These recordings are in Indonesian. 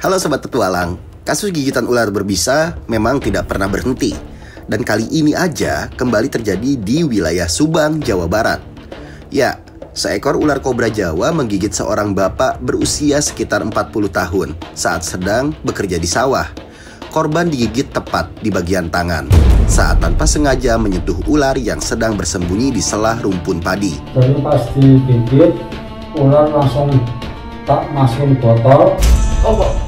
Halo Sobat Petualang, kasus gigitan ular berbisa memang tidak pernah berhenti. Dan kali ini aja kembali terjadi di wilayah Subang, Jawa Barat. Ya, seekor ular kobra Jawa menggigit seorang bapak berusia sekitar 40 tahun saat sedang bekerja di sawah. Korban digigit tepat di bagian tangan saat tanpa sengaja menyentuh ular yang sedang bersembunyi di selah rumpun padi. Jadi pas digigit, ular langsung tak masukin botol.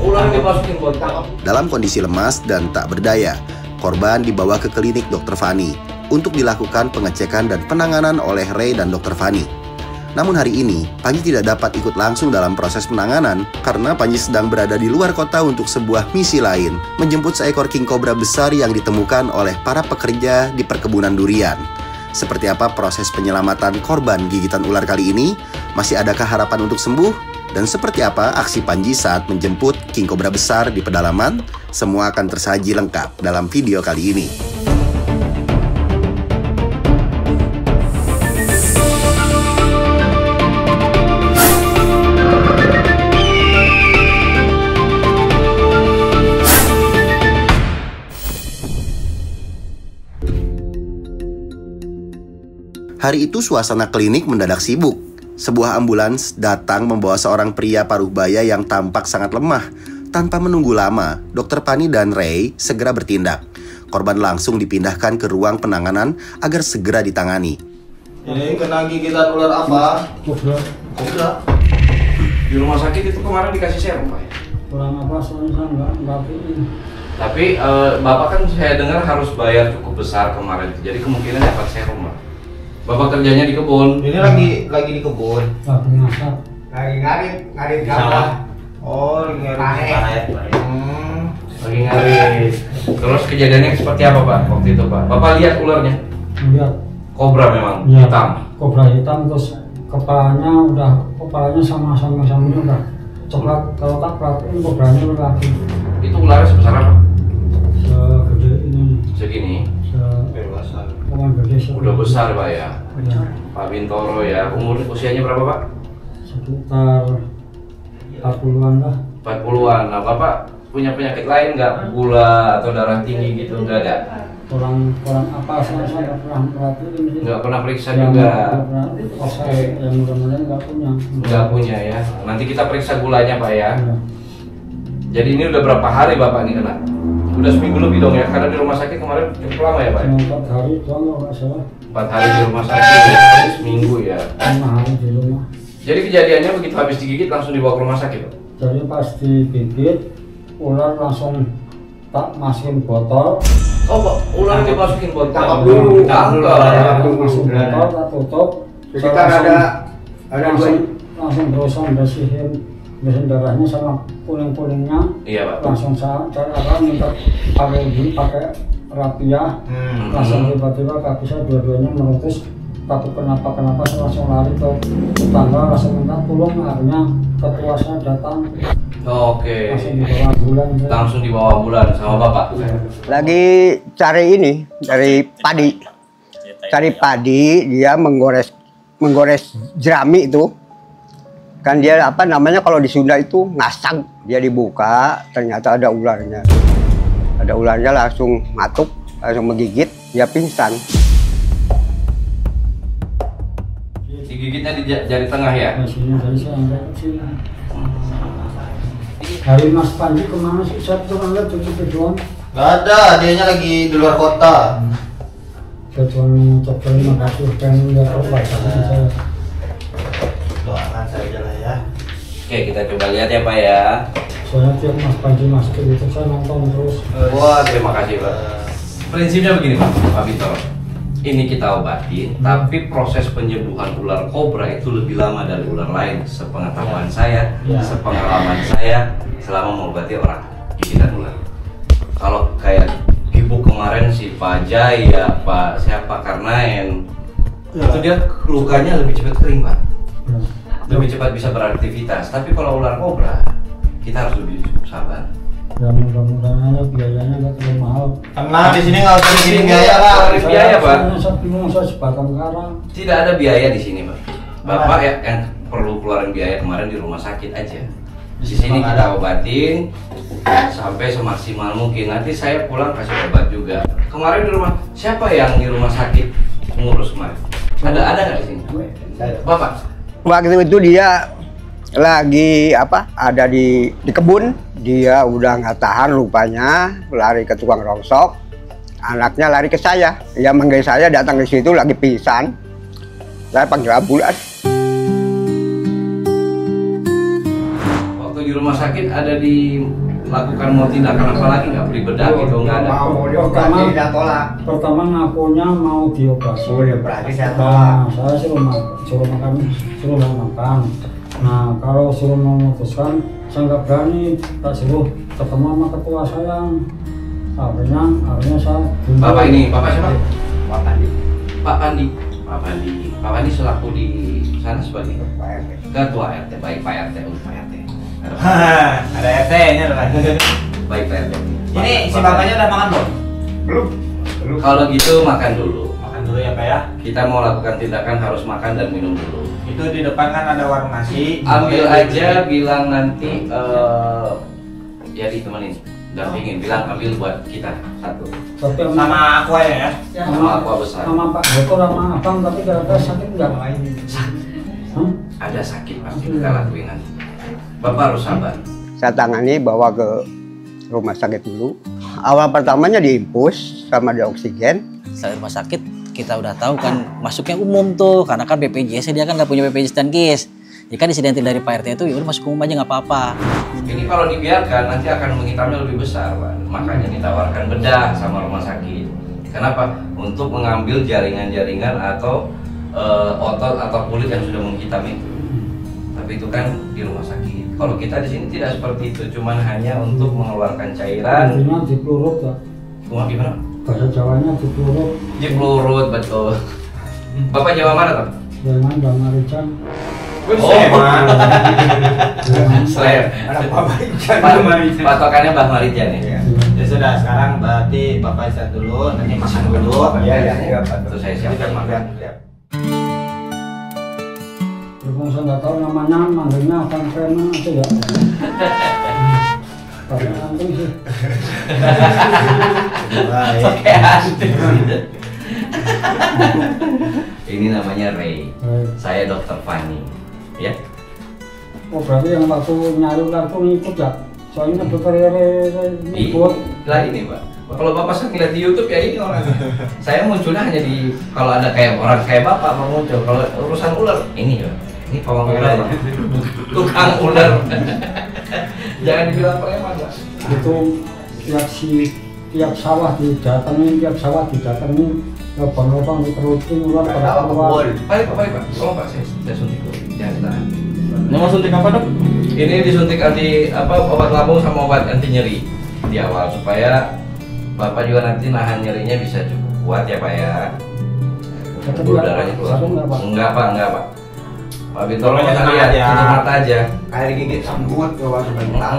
Ular dimasukin botol. Dalam kondisi lemas dan tak berdaya, korban dibawa ke klinik Dr. Fani untuk dilakukan pengecekan dan penanganan oleh Ray dan Dr. Fani. Namun hari ini, Panji tidak dapat ikut langsung dalam proses penanganan karena Panji sedang berada di luar kota untuk sebuah misi lain, menjemput seekor king cobra besar yang ditemukan oleh para pekerja di perkebunan durian. Seperti apa proses penyelamatan korban gigitan ular kali ini? Masih adakah harapan untuk sembuh? Dan seperti apa aksi Panji saat menjemput king cobra besar di pedalaman? Semua akan tersaji lengkap dalam video kali ini. Hari itu suasana klinik mendadak sibuk. Sebuah ambulans datang membawa seorang pria paruh baya yang tampak sangat lemah. Tanpa menunggu lama, Dr. Pani dan Ray segera bertindak. Korban langsung dipindahkan ke ruang penanganan agar segera ditangani. Ini kena gigitan ular apa? Kobra. Di rumah sakit itu kemarin dikasih serum, Pak. Kurang apa soalnya saya nggak ini. Tapi Bapak kan saya dengar harus bayar cukup besar kemarin, jadi kemungkinan dapat serum, Pak. Bapak kerjanya di kebun. Ini lagi di kebun. Lagi masak. Lagi ngarit sawah. Oh, lagi ngarit. Lagi ngarit. Terus kejadiannya seperti apa, Pak? Waktu itu, Pak. Bapak lihat ularnya? Lihat. Kobra memang, Ya, hitam. Kobra hitam, terus kepalanya sama-sama udah coklat. Kalau tak perhatiin kobranya udah lagi. Itu ularnya sebesar apa? Segede ini. Segini. Dewasa. Udah besar, Pak ya. Ya, Pak Bintoro ya. Usianya berapa, Pak? sekitar 40-an lah. 40-an. Nah, Bapak punya penyakit lain nggak? Gula atau darah tinggi gitu? Nggak ada? Kurang apa saya nggak pernah perhatiin. Nggak pernah periksa juga? Yang mudah-mudahan nggak punya. Nggak punya ya. Nanti kita periksa gulanya, Pak ya. Ya. Jadi ini udah berapa hari Bapak nih kena? Udah seminggu lebih dong ya? Karena di rumah sakit kemarin cukup lama ya, Pak? 4 hari doang kalau nggak salah. 4 hari di rumah sakit, seminggu ya. 5 hari di rumah. Jadi kejadiannya begitu habis digigit langsung dibawa ke rumah sakit, Pak? Jadi pas digigit, ular langsung tak masukin botol. Oh, Pak, ular dimasukin botol. Tangkap dulu. Tangkap. Masukin botol, tak tutup. Jadi kan ada langsung berusaha bersihin darahnya sama kuning-kuningnya. Iya, Pak. Langsung cara minta pakai rapiah. Langsung tiba-tiba kaki saya dua-duanya meletus. Tapi kenapa saya langsung lari ke tetangga, langsung minta tolong. Akhirnya ketua saya datang. Oke. Langsung dibawa ambulan. Langsung dibawa ambulan sama Bapak. Lagi cari ini dari padi. Cari padi, dia menggores jerami itu. Kan dia apa namanya kalau di Sunda itu ngasang. Dia dibuka, ternyata ada ularnya. Ada ularnya langsung matuk, langsung menggigit, dia pingsan. Digigitnya di jari tengah ya? Dari sini saya sampai ke sini. Hari Mas Panji kemana sih? Saya cuma lihat cuci doang. Nggak ada, dianya lagi di luar kota. Saya cuma mengucapkan terima kasih pengen nggak tahu baca saya. Doakan saja lah ya. Oke, kita coba lihat ya, Pak ya. Soalnya tiap Mas Panji masuk ke YouTube saya nonton terus. Wah, terima kasih, Pak. Prinsipnya begini, Pak Bintoro. Ini kita obatin, tapi proses penyembuhan ular kobra itu lebih lama dari ular lain. Sepengetahuan saya, sepengalaman saya selama mengobati orang gigitan ular. Kalau kayak ibu kemarin si Pak Jaya, Pak siapa Karnaen, itu dia lukanya lebih cepat kering, Pak. Lebih cepat bisa beraktivitas. Tapi kalau ular kobra, kita harus lebih sabar. Ya mudah-mudahan aja biayanya nggak terlalu mahal. Karena di sini nggak usah dikirim biaya lah. Ada biaya, Pak. Saya bingung, saya sebatang karang. Tidak ada biaya di sini, Pak. Bapak yang perlu keluarin biaya kemarin di rumah sakit aja. Di sini kita obatin sampai semaksimal mungkin. Nanti saya pulang kasih obat juga. Kemarin di rumah siapa yang di rumah sakit ngurus kemarin? Ada nggak di sini? Bapak? Waktu itu dia lagi ada di kebun, dia udah nggak tahan rupanya, lari ke tukang rongsok, anaknya lari ke saya, dia manggil saya datang ke situ lagi pingsan, saya panggil ambulans. Waktu di rumah sakit ada dilakukan mau tindakan apa lagi nggak, beli bedah gitu nggak ada? Mau dioperasi tidak tolak. Pertama ngakunya mau dioperasi. Dioperasi saya tolak. Saya suruh makan. Nah kalau suruh memutuskan, saya nggak berani, tak suruh ketemu sama ketua saya. Akhirnya saya. Bapak ini, Bapak siapa? Pak Pandi. Pak Pandi selaku di sana sebagai ketua RT. Baik Pak RT, Pak RT. Ada RT-nya lah. Baik Pak RT. Ini si bapaknya udah makan belum? Belum. Kalau gitu makan dulu. Makan dulu ya Pak ya. Kita mau lakukan tindakan harus makan dan minum dulu. Itu di depan kan ada warung nasi. Ambil aja, bilang nanti ya ditemenin, dampingin, bilang ambil buat kita satu. Tapi Sama aku ya. Sama aqua besar. sama Pak Dokter sama Abang, tapi kira-kira sakit nggak? Ada sakit pasti kita lakuin nanti. Bapak harus sabar. Saya tangani bawa ke rumah sakit dulu. Awal pertamanya diinfus sama di oksigen. Setelah rumah sakit kita udah tahu kan masuknya umum tuh, karena kan BPJS dia kan nggak punya BPJS dan KIS. Ya kan insidentil dari Pak RT itu ya udah masuk umum aja nggak apa-apa. Ini kalau dibiarkan nanti akan menghitamnya lebih besar, Pak. Makanya ditawarkan bedah sama rumah sakit. Kenapa? Untuk mengambil jaringan-jaringan atau otot atau kulit yang sudah menghitam itu. Tapi itu kan di rumah sakit. Kalau kita di sini tidak seperti itu, cuman hanya untuk mengeluarkan cairan. Artinya di pelurut ya. Cuma gimana? Bahasa Jawanya di pelurut. Di pelurut, betul. Bapak Jawa mana, Pak? Jangan Bang Marican. Slep. Patokannya Mbah Marijan ya. Ya sudah, sekarang berarti Bapak istirahat dulu, nanti makan dulu. Iya. Terus saya siapkan makan. Berhubung saya nggak tahu namanya, manggilnya Kang Preman aja ya. Tapi nanti sih. Oke, asik. Ini namanya Ray. Saya Dokter Fanny. Ya. Oh berarti yang waktu nyari ular tuh ngikut ya? Soalnya Dokter Rere ngikut. Lah ini Pak. Kalau Bapak saya ngeliat di YouTube ya ini orang. Saya munculnya hanya di kalau ada kayak orang kayak Bapak mau muncul. Kalau urusan ular ini ya. Ini pawang ular. Tukang ular. Jangan dibilang preman Pak. Itu tiap sawah didatengin, lubang-lubang diterusin ular pada keluar. Baik Pak. Tolong Pak saya suntik dulu. Jangan ditahan. Ini mau suntik apa dok? Ini disuntik anti obat lambung sama obat anti nyeri di awal supaya Bapak juga nanti nahan nyerinya bisa cukup kuat ya Pak ya. Pembuluh darahnya keluar. Enggak Pak. Pak Bintoro nggak usah lihat, tutup mata aja. Kayak digigit semut kalau sebentar.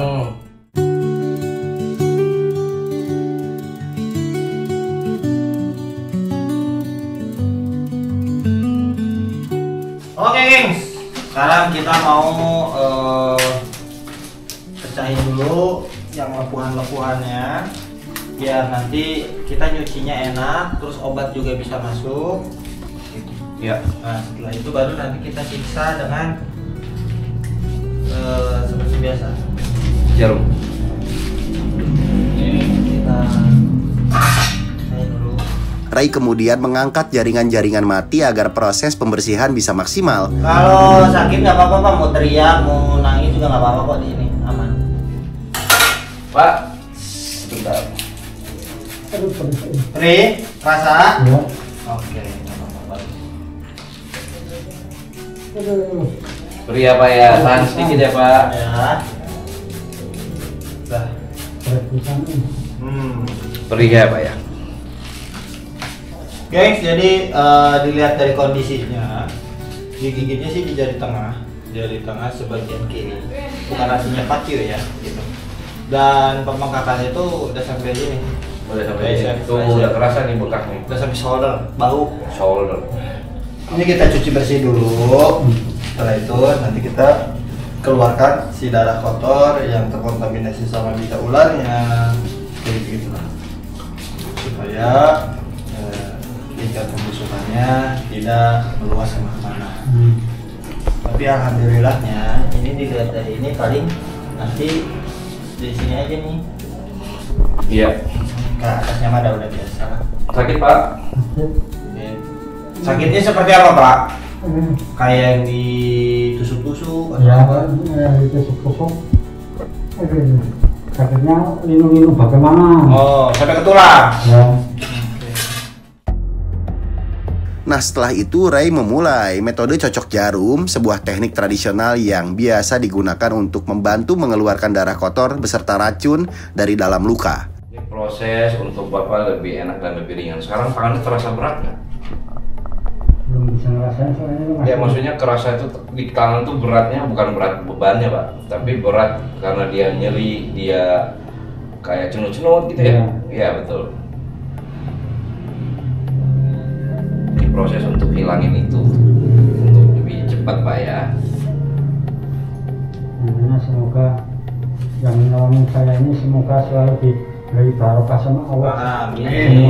Oke gengs, sekarang kita mau pecahin dulu yang lepuhan-lepuhannya biar nanti kita nyucinya enak, terus obat juga bisa masuk. Ya. Nah setelah itu baru nanti kita siksa dengan seperti biasa. Jarum. Ini kita pecahin dulu. Ray kemudian mengangkat jaringan-jaringan mati agar proses pembersihan bisa maksimal. Kalau sakit nggak apa-apa Pak, mau teriak, mau nangis juga nggak apa-apa kok di sini, aman. Pak, sebentar. Ri, rasa? Ya. Oke, nggak apa-apa. Beri ya Pak ya, tahan sedikit ya Pak. Ya. Dah. Beri ya Pak ya. Gengs, jadi dilihat dari kondisinya, digigitnya sih di jari tengah sebagian kiri, bukan artinya pakir ya, gitu. Dan pembengkakannya itu udah sampai sini, Udah sampai tuh udah kerasa nih bekaknya. udah sampai shoulder, bahu. Shoulder. Ini kita cuci bersih dulu. Setelah itu nanti kita keluarkan si darah kotor yang terkontaminasi sama bita ularnya, kayak gitulah, supaya tingkat pembusukannya tidak meluas kemana-mana. Tapi alhamdulillahnya ini dilihat dari ini paling nanti di sini aja nih. Iya. Ke atasnya mah udah biasa. Sakit Pak? Sakitnya seperti apa Pak? Kayak yang ditusuk-tusuk? Ya, ditusuk-tusuk. Sakitnya linu-linu bagaimana? Oh, sampai ke tulang? Ya. Nah setelah itu Ray memulai metode cocok jarum, sebuah teknik tradisional yang biasa digunakan untuk membantu mengeluarkan darah kotor beserta racun dari dalam luka. Ini proses untuk Bapak lebih enak dan lebih ringan. Sekarang tangannya terasa berat nggak? Belum bisa ngerasain soalnya masih. Ya maksudnya kerasa itu di tangan tuh beratnya bukan berat bebannya Pak, tapi berat karena dia nyeri, dia kayak cenut-cenut gitu ya? Iya betul. Proses untuk hilangin itu untuk lebih cepat Pak ya. Semoga yang menolong saya ini semoga selalu diberi barokah sama Allah. Amin.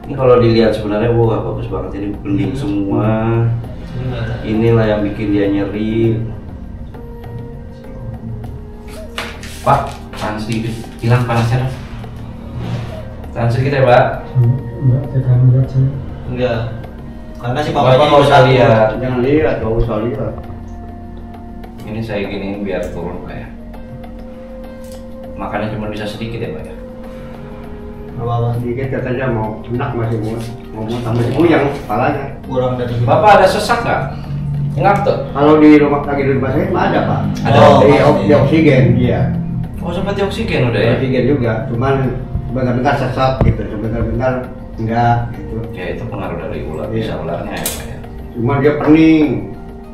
Ini kalau dilihat sebenarnya wah bagus banget, ini bening semua. Inilah yang bikin dia nyeri. Pak, tahan sedikit, hilang panasnya. Tahan sedikit ya Pak. Enggak, tidak melihat sih. Enggak. Karena si Bapak bapaknya nggak usah takut. lihat. Jangan lihat, gak usah lihat. Ini saya giniin biar turun Pak ya. Makannya cuma bisa sedikit ya Pak ya. Kalau sedikit katanya mau enak masih mau tambah buyang kepalanya. Kurang dari Bapak ada sesak nggak? Ingat tuh. Kalau di rumah sakit mah ada Pak. Ada. Di oksigen, iya. Oh sempat di oksigen udah ya? Oksigen juga, cuman sebentar-bentar sesak gitu, sebentar-bentar enggak gitu. Ya itu pengaruh dari ular, Iya. bisa ularnya ya Pak ya. Cuman dia pening,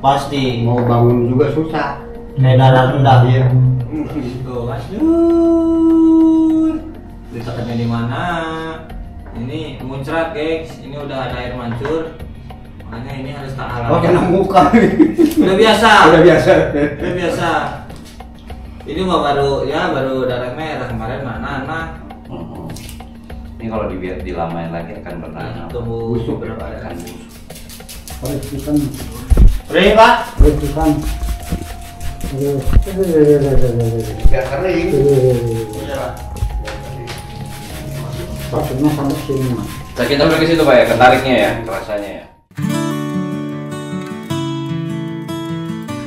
pasti mau bangun juga susah. kayak darah rendah. Iya. Tuh Mas. Ditekannya di mana? Ini muncrat guys. Ini udah ada air mancur. Makanya ini harus tak alami. Oh kena muka. Udah biasa. Udah biasa. Udah biasa. Ini mah baru darah merah kemarin mana? Ini kalau dibiar dilamain lagi akan bernanam. Tunggu Busuk. berapa hari? Akan busuk. Perhatikan, Udah Pak? perhatikan. Biar kering. Maksudnya sampai sini. Kita sampai ke situ Pak ya, ketariknya ya, kerasanya ya.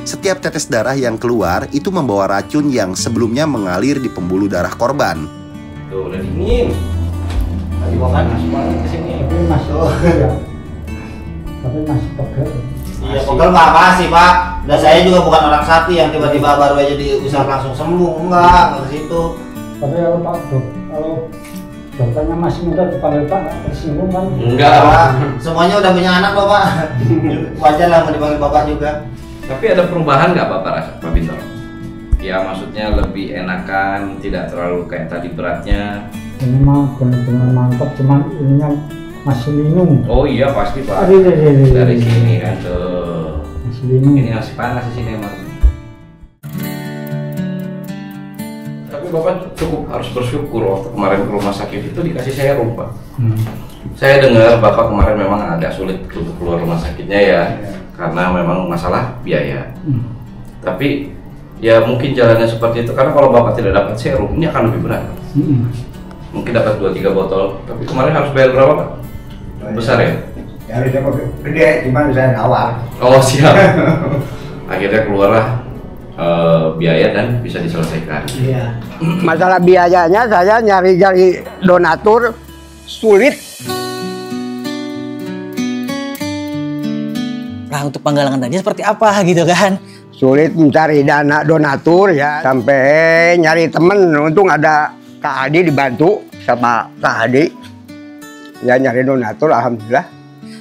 Setiap tetes darah yang keluar itu membawa racun yang sebelumnya mengalir di pembuluh darah korban. Tuh udah dingin. Tadi gua panas banget kesini. Tapi masih pegel ya. Tapi masih pegel. Iya, pegel nggak apa sih Pak. Dan saya juga bukan orang sakti yang tiba-tiba baru aja diusap langsung sembuh, enggak ke situ. Tapi kalau Pak Dok, kalau dokternya masih muda dipanggil Pak, nggak tersinggung kan? Enggak Pak, semuanya udah punya anak kok Pak. Wajar lah mau dipanggil Bapak juga. Tapi ada perubahan nggak Bapak rasa, Pak Bintang? Ya maksudnya lebih enakan, tidak terlalu kayak tadi beratnya. Ini mah benar-benar mantap, cuman ininya masih linu. Oh iya pasti Pak. Aduh. Dari sini kan tuh. Masih linu. Ini masih panas di sini emang. Tapi Bapak cukup harus bersyukur waktu kemarin ke rumah sakit itu dikasih serum Pak. Saya dengar Bapak kemarin memang agak sulit untuk keluar rumah sakitnya ya, karena memang masalah biaya. Tapi ya mungkin jalannya seperti itu, karena kalau Bapak tidak dapat serum ini akan lebih berat. Mungkin dapat 2-3 botol, tapi kemarin harus bayar berapa Pak? Besar ya? Ya harusnya gede, cuman saya awal. Oh siap. Akhirnya keluarlah biaya dan bisa diselesaikan. Iya. Masalah biayanya saya nyari donatur sulit. Nah untuk penggalangan dana seperti apa gitu kan? Sulit mencari dana donatur ya, sampai nyari temen. Untung ada Kak Adi dibantu sama Kak Adi. Ya nyari donatur, alhamdulillah.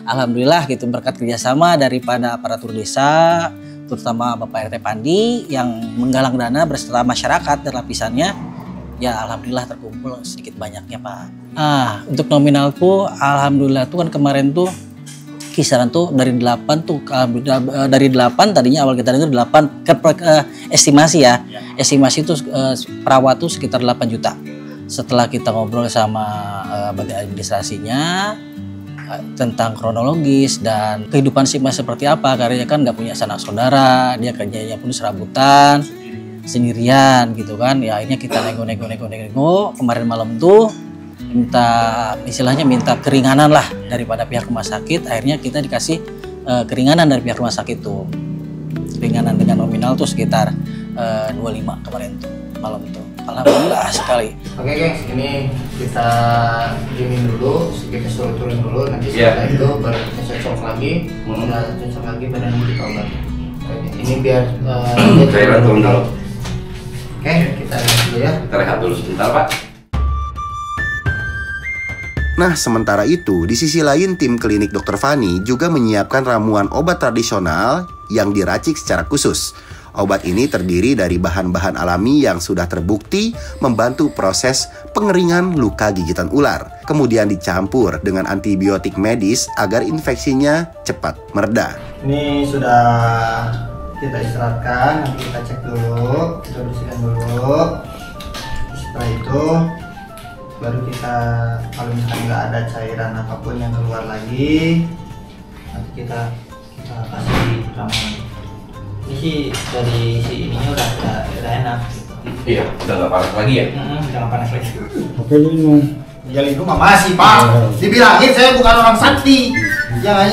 Alhamdulillah gitu berkat kerjasama daripada aparatur desa, terutama Bapak RT Pandi yang menggalang dana beserta masyarakat dan lapisannya. Ya alhamdulillah terkumpul sedikit banyaknya Pak. Untuk nominalku alhamdulillah tuh kan kemarin tuh kisaran tuh dari 8 tuh dari 8 tadinya awal kita dengar 8 estimasi ya. Estimasi itu perawat tuh sekitar 8 juta. Setelah kita ngobrol sama bagian administrasinya tentang kronologis dan kehidupan si Mas seperti apa, karena kan nggak punya sanak saudara, dia kerjanya pun serabutan sendirian gitu kan. Ya akhirnya kita nego kemarin malam tuh minta keringanan lah daripada pihak rumah sakit. Akhirnya kita dikasih keringanan dari pihak rumah sakit tuh, keringanan dengan nominal tuh sekitar 25 kemarin tuh malam tuh. Alhamdulillah sekali. Oke gengs, ini kita diemin dulu, kita suruh turun dulu, nanti setelah itu baru kita cocok lagi, udah cocok lagi badan kita obat. Ini biar cairan turun dulu. Oke, kita lihat dulu ya. Kita rehat dulu sebentar, Pak. Nah, sementara itu, di sisi lain tim klinik Dr. Fani juga menyiapkan ramuan obat tradisional yang diracik secara khusus. Obat ini terdiri dari bahan-bahan alami yang sudah terbukti membantu proses pengeringan luka gigitan ular. Kemudian dicampur dengan antibiotik medis agar infeksinya cepat mereda. Ini sudah kita istirahatkan, nanti kita cek dulu, kita bersihkan dulu. Setelah itu baru kita, kalau misalkan nggak ada cairan apapun yang keluar lagi, nanti kita kasih ramuan. Ini sih dari si ininya udah enak gitu. Iya, udah nggak panas lagi ya? Udah nggak panas lagi. Oke Linu. Ya Linu mah masih Pak. Dibilangin saya bukan orang sakti. Jangan.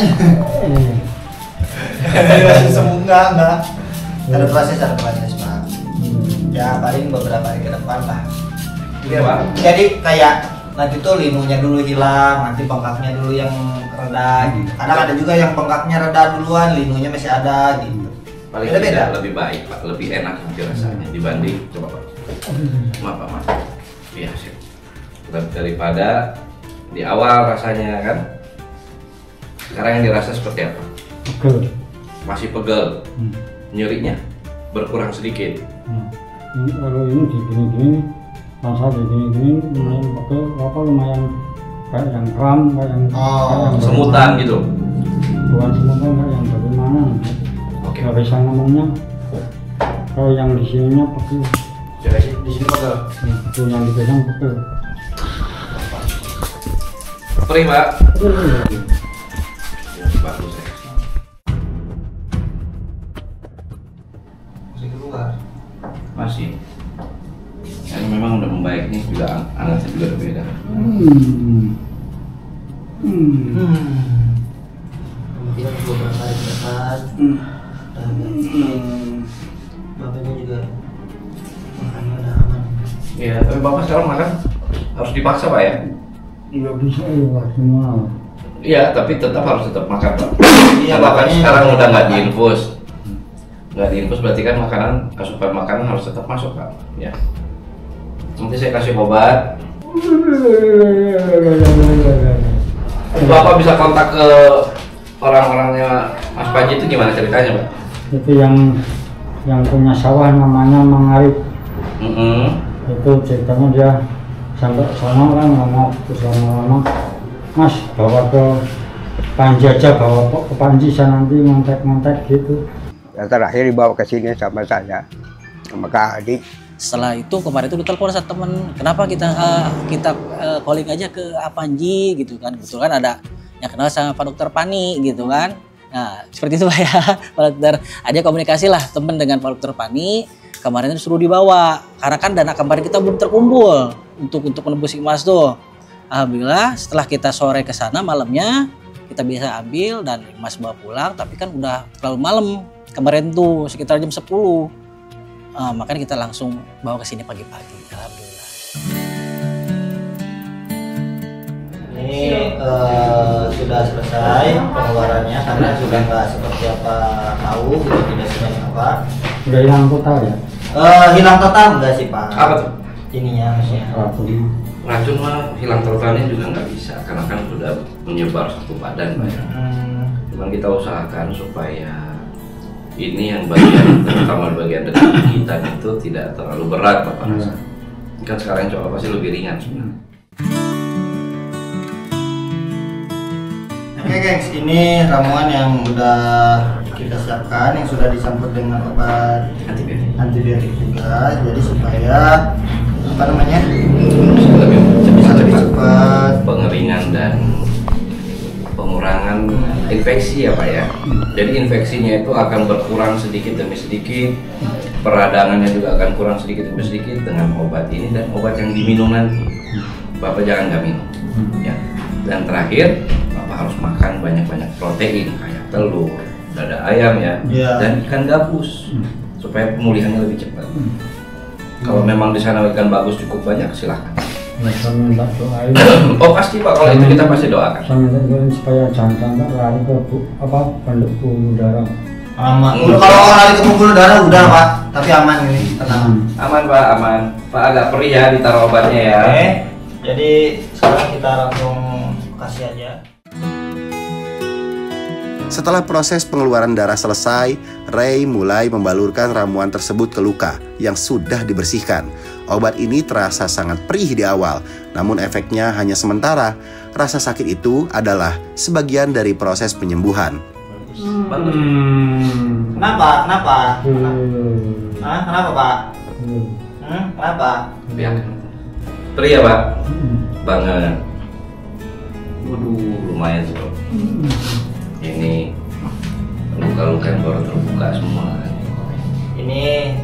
Semua enggak. Ada proses Pak. Ya paling beberapa hari ke depan lah. Iya Pak. Jadi kayak nanti tuh linunya dulu hilang, nanti bengkaknya dulu yang reda gitu. Kadang ada juga yang bengkaknya reda duluan, linunya masih ada gitu. Paling beda. Lebih baik Pak, lebih enak mungkin rasanya dibanding coba Pak. Maaf. Iya sih. Daripada di awal rasanya kan. Sekarang yang dirasa seperti apa? Pegel. Masih pegel. Nyerinya berkurang sedikit. Kalau ini digini-gini, rasa digini-gini lumayan pegel, lumayan kayak yang kram, kayak yang Semutan gitu. bukan semutan, kayak yang bagaimana? Oke. Nggak bisa ngomongnya. Kalau yang di sininya pegel. Jadi di sini pegel. Itu yang dipegang pegel. Perih Pak. Pegel. Ya, bagus ya. Masih keluar. Masih. Ini memang udah membaik nih, juga anaknya juga udah beda. Kemudian beberapa hari ke depan dan bapaknya juga makannya udah aman. Iya, tapi Bapak sekarang makan harus dipaksa Pak ya? Nggak bisa ya semua. Iya, tapi tetap makan Pak. Iya, Bapak makanya sekarang udah nggak makan. diinfus. Nggak diinfus berarti kan makanan, asupan makanan harus tetap masuk Pak. Ya. Nanti saya kasih obat. Bapak bisa kontak ke orang-orangnya Mas Panji itu gimana ceritanya Pak? Itu yang punya sawah namanya Mang Arif. Itu ceritanya dia sampai sana kan ngomong terus lama-lama, Mas bawa ke Panji aja, bawa ke Panji saya nanti ngontek gitu. Ya, terakhir dibawa ke sini sama saya, sama Kak Adi. Setelah itu kemarin itu ditelepon sama temen, kenapa kita calling aja ke Panji gitu kan. Kebetulan ada yang kenal sama Pak Dokter Pani gitu kan. Nah seperti itu Pak ya, Pak Dokter. Ada komunikasi lah temen dengan Pak Dokter Pani. Kemarin itu suruh dibawa, karena kan dana kemarin kita belum terkumpul untuk menembus emas tuh. Alhamdulillah setelah kita sore ke sana malamnya kita bisa ambil dan emas bawa pulang. Tapi kan udah terlalu malam kemarin tuh sekitar jam 10. Makanya kita langsung bawa ke sini pagi-pagi. Alhamdulillah. Ini sudah selesai pengeluarannya karena sudah nggak seperti apa tahu, gitu, tidak sebanyak apa. Udah hilang total ya? Hilang total enggak sih Pak? Apa tuh? Ininya maksudnya. Racun mah hilang totalnya juga nggak bisa karena kan sudah menyebar satu badan Pak ya. Cuman kita usahakan supaya ini yang bagian terutama bagian dekat kita itu tidak terlalu berat Bapak rasa. Kan sekarang yang coba pasti lebih ringan sebenarnya. Oke gengs, ini ramuan yang udah kita siapkan, yang sudah dicampur dengan obat antibiotik juga. Jadi supaya apa namanya bisa lebih cepat pengeringan dan pengurangan infeksi ya Pak ya. Jadi infeksinya itu akan berkurang sedikit demi sedikit, peradangannya juga akan kurang sedikit demi sedikit dengan obat ini dan obat yang diminum nanti. Bapak jangan nggak minum ya. Dan terakhir Bapak harus makan banyak-banyak protein kayak telur, dada ayam ya, dan ikan gabus supaya pemulihannya lebih cepat. Kalau memang di sana ikan bagus cukup banyak, silahkan. Saya minta doain. Oh pasti Pak, kalau itu kita pasti doakan. Saya minta doain supaya jangan sampai lari ke pembuluh darah. Aman. Kalau lari ke pembuluh darah udah Pak, tapi aman ini, tenang. Aman Pak, aman. Pak agak perih ya ditaruh obatnya ya. Oke. Jadi sekarang kita langsung kasih aja. Setelah proses pengeluaran darah selesai, Ray mulai membalurkan ramuan tersebut ke luka yang sudah dibersihkan. Obat ini terasa sangat perih di awal, namun efeknya hanya sementara. Rasa sakit itu adalah sebagian dari proses penyembuhan. Bagus. Kenapa? Kenapa? Kenapa Pak? Kenapa? Ya. Perih ya Pak? Banget. Waduh, lumayan sih Pak. Ini luka-luka yang baru terbuka semua. Ini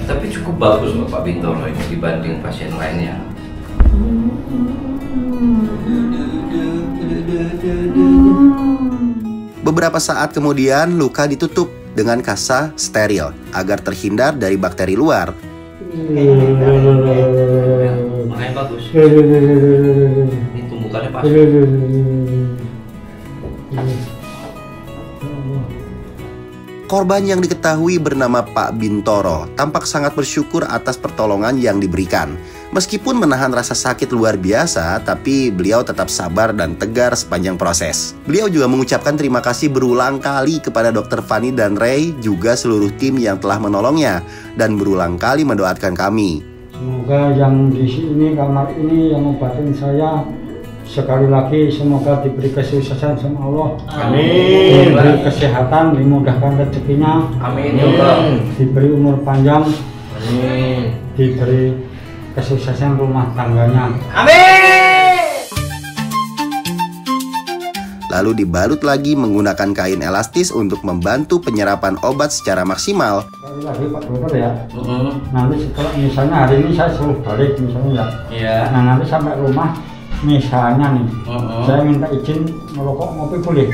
Tapi cukup bagus loh Pak Bintoro ini dibanding pasien lainnya. Beberapa saat kemudian luka ditutup dengan kasa steril agar terhindar dari bakteri luar. Makanya bagus. Ini tumbukannya pas. Korban yang diketahui bernama Pak Bintoro tampak sangat bersyukur atas pertolongan yang diberikan. Meskipun menahan rasa sakit luar biasa, tapi beliau tetap sabar dan tegar sepanjang proses. Beliau juga mengucapkan terima kasih berulang kali kepada Dr. Fanny dan Ray, juga seluruh tim yang telah menolongnya, dan berulang kali mendoakan kami. Semoga yang di sini, kamar ini, yang ngobatin saya, sekali lagi semoga diberi kesuksesan sama Allah. Amin. Diberi kesehatan, dimudahkan rezekinya. Amin juga. Diberi umur panjang. Amin. Diberi kesuksesan rumah tangganya. Amin. Lalu dibalut lagi menggunakan kain elastis untuk membantu penyerapan obat secara maksimal. Sekali lagi Pak Dokter ya. Nanti setelah misalnya hari ini saya suruh balik misalnya ya. Iya. Nah nanti sampai rumah misalnya nih, saya minta izin merokok ngopi boleh?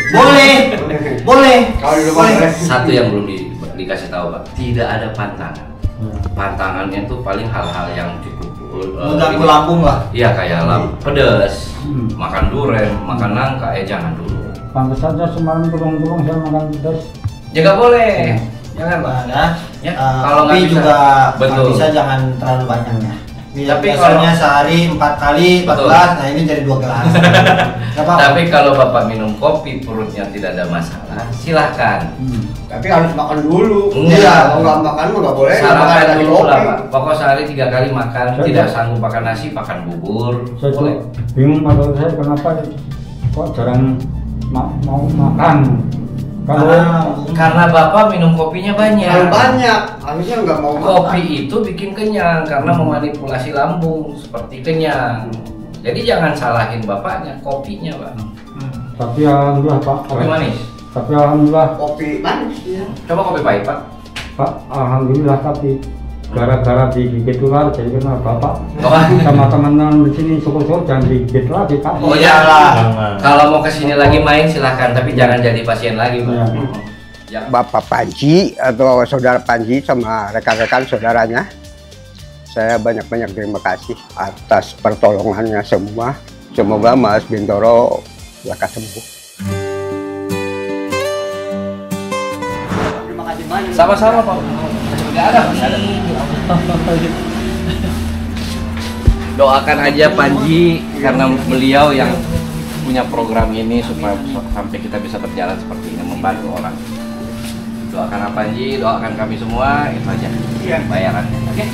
Boleh. Kalau di rumah boleh. Satu yang belum dikasih tahu Pak, tidak ada pantangan. Pantangannya tuh paling hal-hal yang cukup mengganggu lambung lah. Iya kayak pedas, makan durian, makan nangka, jangan dulu. Pantas saja semalam tulung-tulung saya makan pedas. Ya nggak boleh, jangan Pak. Ya, kalau nggak bisa, juga betul. bisa jangan terlalu banyak ya. Tapi biasanya kalau sehari 4 kali 4 gelas, nah ini jadi 2 gelas. Tapi kalau Bapak minum kopi perutnya tidak ada masalah, silahkan. Tapi harus makan dulu. Iya, kalau nggak makan mah nggak boleh. Sarapan dulu lah Pak. Pokok sehari 3 kali makan, tidak sanggup makan nasi, makan bubur. Saya Boleh. bingung kalau saya kenapa kok jarang mau makan. Karena Bapak minum kopinya banyak. Terlalu banyak, harusnya nggak mau makan. Kopi itu bikin kenyang karena memanipulasi lambung seperti kenyang. Jadi jangan salahin bapaknya, kopinya Pak. Tapi alhamdulillah Pak. Kopi manis. Tapi alhamdulillah Kopi manis ya. Coba kopi pahit Pak. Pak, alhamdulillah tapi gara-gara digigit ular jadi kenal Bapak Oh. sama teman-teman di sini syukur-syukur jangan digigit lagi Pak. Oh ya lah. Kalau mau kesini lagi main silahkan, tapi jangan jadi pasien lagi Pak. Ya. Bapak Panji atau saudara Panji sama rekan-rekan saudaranya, saya banyak-banyak terima kasih atas pertolongannya semua. Semoga Mas Bintoro lekas sembuh. Terima kasih banyak. Sama-sama Pak. Nggak ada, nggak ada. Doakan aja Panji karena beliau yang punya program ini supaya sampai kita bisa berjalan seperti ini, membantu orang. Doakan Panji, doakan kami semua, itu aja bayarannya. Oke?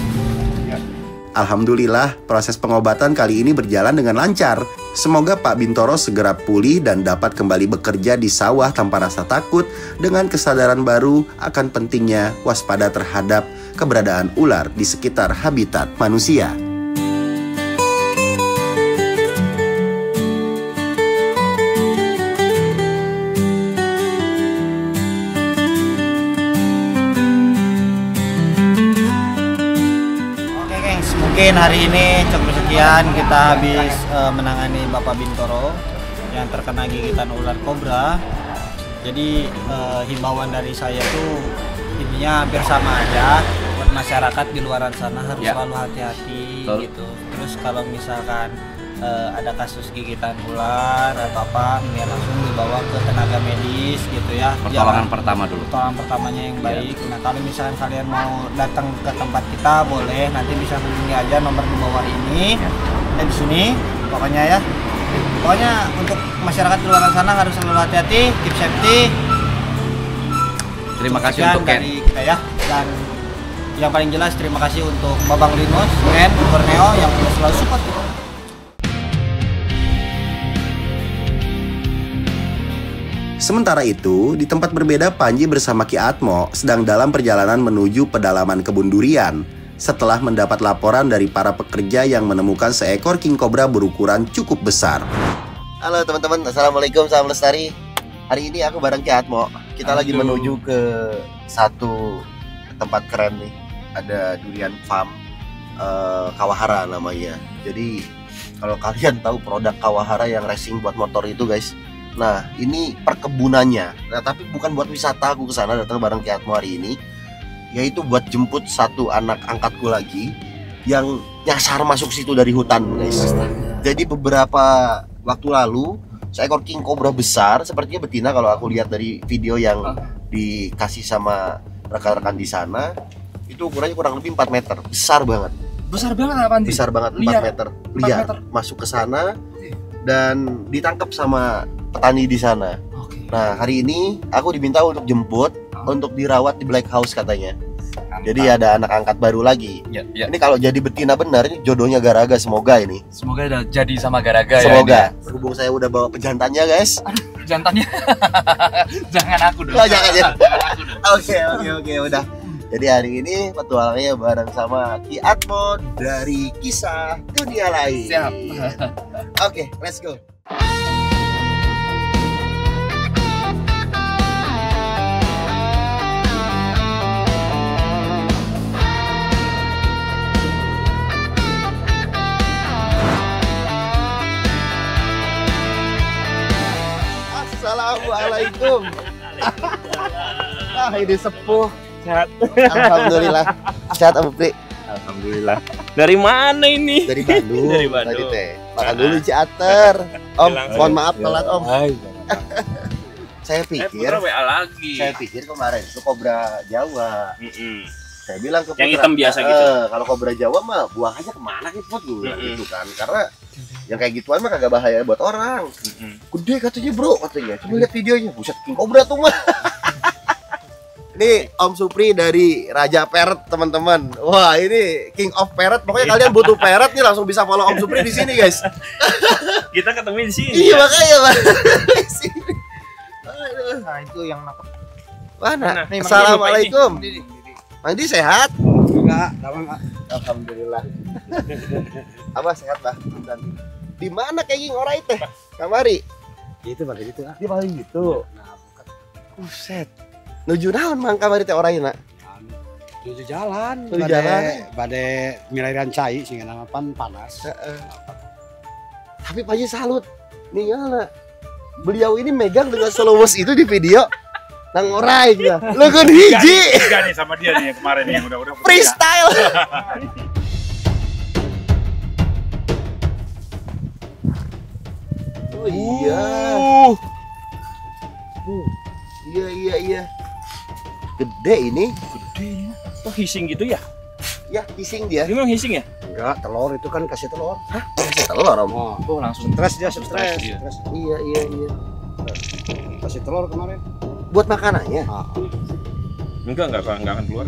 Alhamdulillah, proses pengobatan kali ini berjalan dengan lancar. Semoga Pak Bintoro segera pulih dan dapat kembali bekerja di sawah tanpa rasa takut dengan kesadaran baru akan pentingnya waspada terhadap keberadaan ular di sekitar habitat manusia. Mungkin hari ini cukup sekian kita habis menangani Bapak Bintoro yang terkena gigitan ular kobra. Jadi himbauan dari saya tuh intinya hampir sama aja buat masyarakat di luar sana harus selalu hati-hati gitu. Terus kalau misalkan ada kasus gigitan ular atau apa, ya langsung dibawa ke tenaga medis gitu ya. Pertolongan pertama dulu. Pertolongan pertamanya yang baik. Nah kalau misalkan kalian mau datang ke tempat kita boleh, nanti bisa hubungi aja nomor di bawah ini. Di sini pokoknya ya. Pokoknya untuk masyarakat di luar sana harus selalu hati-hati, keep safety. Terima kasih untuk Ken. Dari kita ya. Dan yang paling jelas terima kasih untuk Babang Linus, Ken, Borneo yang selalu support. Sementara itu, di tempat berbeda Panji bersama Ki Atmo sedang dalam perjalanan menuju pedalaman kebun durian setelah mendapat laporan dari para pekerja yang menemukan seekor king cobra berukuran cukup besar. Halo teman-teman, assalamualaikum, salam lestari. Hari ini aku bareng Ki Atmo. Kita lagi menuju ke satu tempat keren nih. Ada durian farm Kawahara namanya. Jadi kalau kalian tahu produk Kawahara yang racing buat motor itu guys. Nah, ini perkebunannya. Nah, tapi bukan buat wisata, aku kesana datang bareng Ki Atmo hari ini, yaitu buat jemput satu anak angkatku lagi yang nyasar masuk situ dari hutan, guys. Jadi beberapa waktu lalu, seekor king cobra besar, sepertinya betina kalau aku lihat dari video yang dikasih sama rekan-rekan di sana, itu ukurannya kurang lebih 4 meter, besar banget. Besar banget apa nih? Besar banget, 4 meter. Liar, masuk ke sana dan ditangkap sama petani di sana. Nah, hari ini aku diminta untuk jemput untuk dirawat di Black House katanya. Jadi ada anak angkat baru lagi. Ini kalau jadi betina benar, ini jodohnya Garaga, semoga ini. Semoga udah jadi sama Garaga ya. Semoga. Berhubung saya udah bawa pejantannya, guys. Aduh, pejantannya. Jangan aku dong. Oh, jangan ya. Oke, udah. Jadi hari ini petualangannya bareng sama Ki Atmo dari Kisah Dunia Lain. Siap. Oke, let's go. Assalamualaikum. Ini sepuh. Sehat. Alhamdulillah. Sehat Abu Pri. Alhamdulillah. Dari mana ini? Dari Bandung. Dari Bandung. Tadi teh. Makan dulu ciater. Om, mohon maaf telat Om. Saya pikir WA lagi. Saya pikir kemarin itu kobra Jawa. Saya bilang ke Putra, yang hitam biasa gitu. Kalau kobra Jawa mah buang aja kemana gitu gitu kan. Karena yang kayak gituan mah kagak bahaya buat orang. Gede katanya bro, katanya. Coba lihat videonya, buset king cobra tuh mah. Ini Om Supri dari Raja Parrot teman-teman. Wah ini King of Parrot. Pokoknya kalian butuh parrot nih langsung bisa follow Om Supri di sini guys. Kita ketemu di sini. Iya makanya Pak. Nah, itu yang mana? Assalamualaikum. Mandi sehat? Enggak, Alhamdulillah. Abah sehat bah. Di mana kayak orang itu? Kamari. itu pakai gitu. Dia paling gitu. Buset. Nuju naon mang kamari teh orangnya nak? Tujuh jalan. Tujuh jalan. Bade milairan cai sehingga nama panas. Tapi Pak Haji salut. Nih ngana. Beliau ini megang dengan selowes itu di video. Nang orai juga. Lu kan hiji. Enggak nih sama dia nih yang kemarin yang udah freestyle. Oh iya. Iya. Gede ini. Gede. Oh hissing gitu ya? Ya, hissing dia. Dia memang hissing ya? Enggak, telur itu kan kasih telur. Hah? Kasih telur Om. Oh langsung Stres dia, stres. Iya. Kasih telur kemarin. Buat makanannya. enggak akan keluar.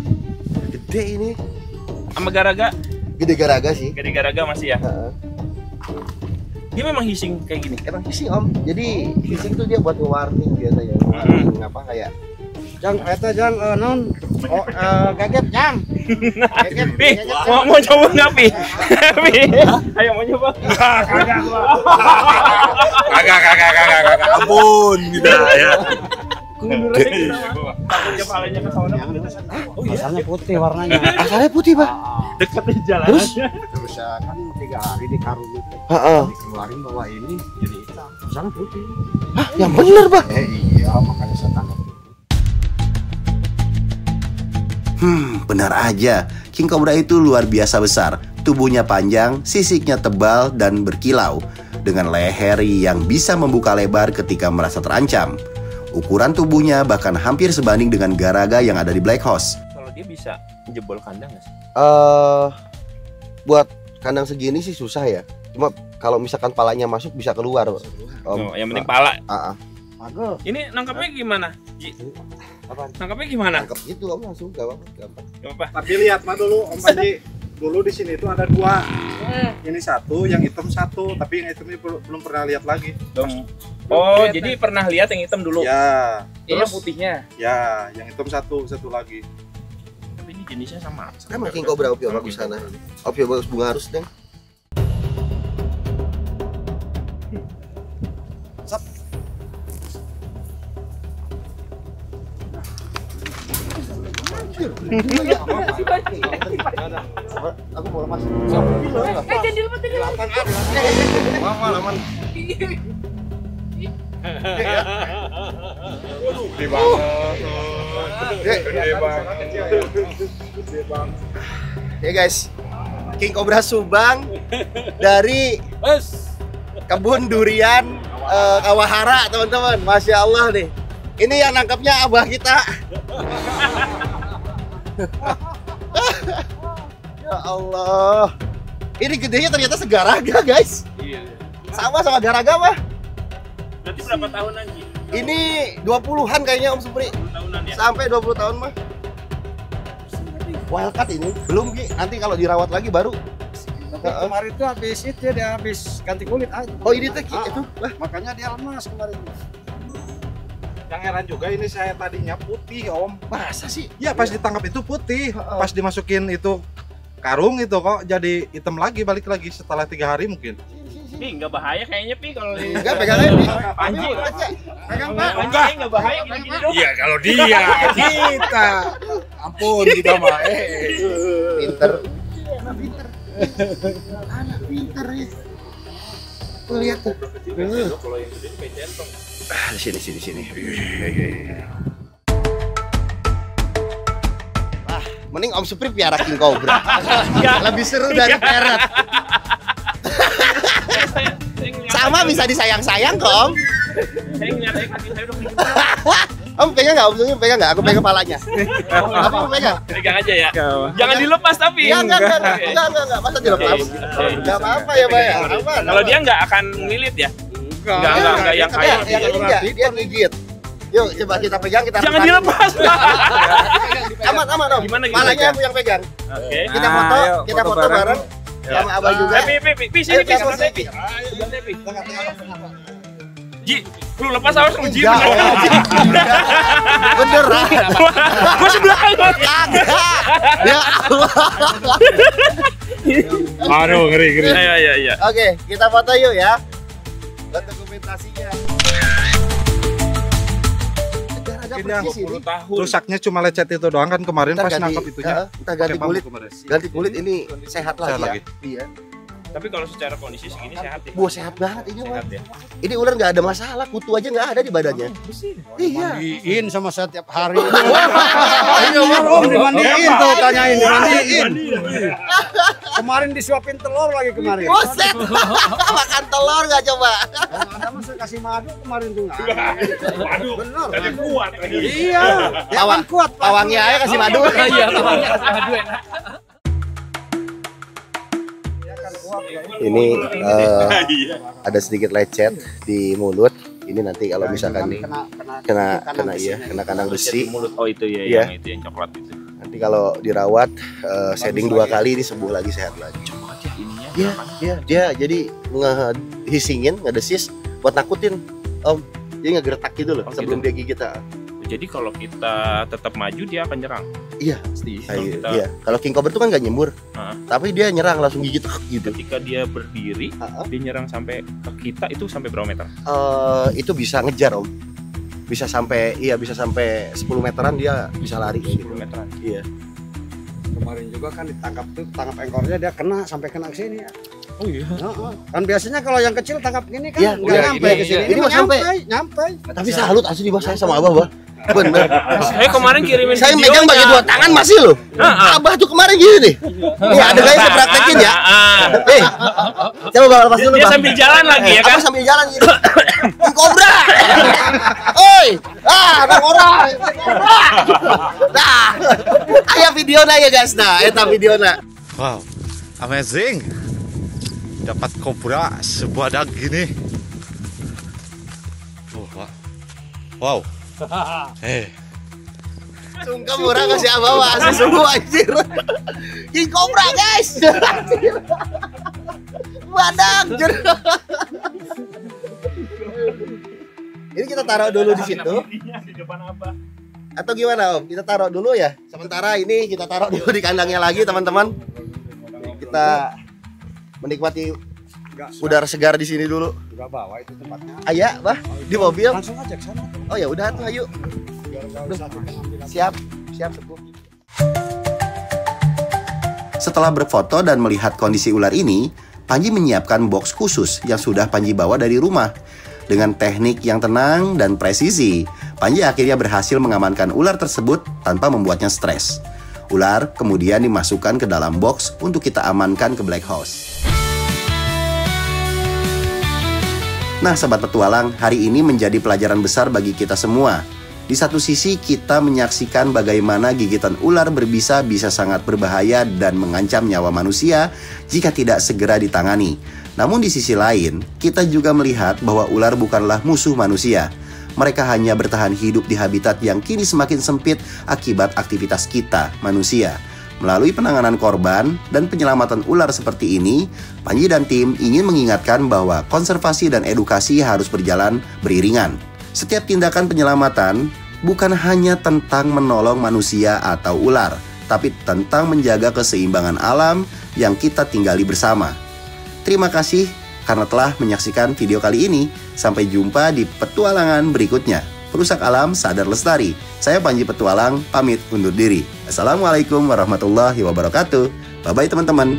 Gede ini. Sama Garaga. Gede garaga sih. Gede garaga masih ya. Dia memang hissing kayak gini. Emang hissing om. Jadi hissing tuh dia buat warning biasanya. Ngapa kayak Jang, eta jang non kaget jang. Kaget. Pi, mau coba nggak Pi? Pi, ayo mau coba. Kagak. Ampun gitu ya. Takutnya palanya ke sana. Asalnya putih warnanya. asalnya putih pak. Dekat di jalan. Terus? Terus kan 3 hari di karung itu. Heeh. Dikeluarin bawa ini jadi hitam. Asalnya putih. Hah, yang bener pak. Iya, makanya saya tangkap. Benar aja. King Cobra itu luar biasa besar. Tubuhnya panjang, sisiknya tebal dan berkilau, dengan leher yang bisa membuka lebar ketika merasa terancam. Ukuran tubuhnya bahkan hampir sebanding dengan garaga yang ada di Black Horse. Kalau dia bisa jebol kandang nggak sih? Buat kandang segini sih susah ya. Cuma kalau misalkan palanya masuk bisa keluar. Yang penting pala. Bagus. Ini nangkapnya gimana? Apaan? Nangkapnya gimana? Tangkap gitu om, langsung gampang. Apa? Tapi lihat mah dulu Om Panji. Dulu di sini itu ada 2. Ini 1, yang hitam 1, tapi yang hitam ini belum pernah lihat lagi. Oh, jadi pernah lihat yang hitam dulu? Ya. Terus putihnya? Ya, yang hitam satu lagi. Tapi ini jenisnya sama. Sama King Cobra Opio bagus sana. Opio bagus bunga harus deh. Aku mau lemas. Jangan dilepas. Aman. Ya guys, King Cobra Subang dari kebun durian Kawahara teman-teman. Masya Allah nih. Ini yang nangkapnya abah kita. Ya Allah. Ini gedenya ternyata segaraga guys. Iya. Sama garaga mah. Berarti berapa tahun lagi? Ini 20-an kayaknya Om Supri. 20 tahunan ya? Sampai 20 tahun mah. Wildcat ini belum Ki. Nanti kalau dirawat lagi baru. Kemarin itu habis itu dia habis ganti kulit aja. Oh ini teh Ki itu. Lah, Makanya dia lemas kemarin. Yang heran juga ini saya tadinya putih Om. masa sih? Ya pas ditangkap itu putih. Pas dimasukin itu karung itu kok jadi hitam lagi, balik lagi setelah 3 hari mungkin. Pi, nggak bahaya kayaknya Pi kalau Enggak pegang aja. Panji. Pegang Pak. Panji nggak bahaya gini dong. Iya kalau dia, kita. Ampun kita mah. Pinter. Anak pinter ya. Tuh lihat tuh. Kalau yang gede kayak centong. Sini. Mending Om Supri piara King Cobra. Lebih seru dari parrot. Sama bisa disayang-sayang kok Om. Saya ngeliat kaki saya udah begini. Om pegang nggak? Om Supri pegang nggak? Aku pegang palanya. Apa mau pegang? Pegang aja ya. Jangan dilepas tapi. Ya enggak. Masa dilepas? Enggak apa-apa ya, Pak ya. Aman. Kalau dia nggak akan ngilit ya? Enggak yang kayak dia gigit. Yuk coba kita pegang, kita jangan tarik. dilepas. Aman Om. Gimana Palanya aku yang pegang. Oke. Kita foto bareng sama Abah juga. Pi, sini Pi, sebelah Pi. Ji, lu lepas awas lu Ji. Bener. Gua sebelah lu. Kagak. Ya Allah. Aduh ngeri. Iya. Oke, kita foto yuk ya. Buat dokumentasinya. Ini yang 10 tahun. Rusaknya cuma lecet itu doang kan kemarin pas nangkap itunya. Kita ganti kulit. Ganti kulit ini sehat lagi. Iya. Tapi kalau secara kondisi segini sehat ya. Wah sehat banget ini mah. Sehat ya. Ini ular nggak ada masalah, kutu aja nggak ada di badannya. Iya. Dimandiin sama saya tiap hari. Dimandiin tuh, tanyain dimandiin. Kemarin disuapin telur lagi kemarin. Buset. Makan telur nggak coba? Ada mah saya kasih madu kemarin tuh. Waduh. Bener. Jadi kuat lagi. Iya. Ya kan kuat. Pawangnya aja kasih madu. Iya, pawangnya kasih madu enak. Ini ada sedikit lecet di mulut. Ini nanti kalau misalkan kena kandang besi. Mulut. Oh itu ya, Iya. yang itu yang coklat itu. Ini kalau dirawat shading 2 kali ini sembuh lagi, sehat lagi. Iya, dia jadi ngehisingin, ngedesis buat nakutin Om. Dia ngegertak gitu loh sebelum dia gigit. Jadi kalau kita tetap maju dia akan nyerang. Iya, pasti. Iya. Kalau King Cobra itu kan nggak nyembur, tapi dia nyerang langsung gigit gitu. Ketika dia berdiri, dia nyerang sampai ke kita itu sampai berapa meter? Itu bisa ngejar Om. Bisa sampai 10 meteran dia bisa lari. 10 meteran. Iya. Kemarin juga kan ditangkap tuh, tangkap ekornya dia kena sampai kena ke sini. Oh iya. Kan biasanya kalau yang kecil tangkap gini kan nggak nyampe ke sini. Ini mah nyampe. Tapi salut asli di bawah saya sama Abah, Bah. Bener. Saya kemarin kirimin saya megang pakai 2 tangan masih loh. Abah tuh kemarin gini nih. Nih ada guys saya praktekin ya. Coba lepas dulu, Dia Bang. sambil jalan lagi ya kan? Abah sambil jalan gini. King Cobra. Oi. Ada orang. Nah. Aya videona ya guys. Nah, eta videona. Wow, amazing. Dapat kobra sebadak gini. Wow. Sungkem murah kasih Abah asli sungguh anjir. King Cobra guys. Badak. Ini kita taruh dulu di situ. Atau gimana Om? Kita taruh dulu ya. Sementara ini kita taruh dulu di kandangnya lagi teman-teman. Kita menikmati udara segar di sini dulu. Udah bawa itu tempatnya. Ayah, Bah, di mobil. Langsung aja ke sana. Oh ya udah tuh, ayo. Siap Sepuh. Setelah berfoto dan melihat kondisi ular ini, Panji menyiapkan box khusus yang sudah Panji bawa dari rumah. Dengan teknik yang tenang dan presisi, Panji akhirnya berhasil mengamankan ular tersebut tanpa membuatnya stres. Ular kemudian dimasukkan ke dalam box untuk kita amankan ke Black House. Nah, Sobat Petualang, hari ini menjadi pelajaran besar bagi kita semua. Di satu sisi, kita menyaksikan bagaimana gigitan ular berbisa bisa sangat berbahaya dan mengancam nyawa manusia jika tidak segera ditangani. Namun di sisi lain, kita juga melihat bahwa ular bukanlah musuh manusia. Mereka hanya bertahan hidup di habitat yang kini semakin sempit akibat aktivitas kita, manusia. Melalui penanganan korban dan penyelamatan ular seperti ini, Panji dan tim ingin mengingatkan bahwa konservasi dan edukasi harus berjalan beriringan. Setiap tindakan penyelamatan bukan hanya tentang menolong manusia atau ular, tapi tentang menjaga keseimbangan alam yang kita tinggali bersama. Terima kasih karena telah menyaksikan video kali ini. Sampai jumpa di petualangan berikutnya. Perusak alam sadar lestari. Saya Panji Petualang, pamit undur diri. Assalamualaikum warahmatullahi wabarakatuh. Bye-bye teman-teman.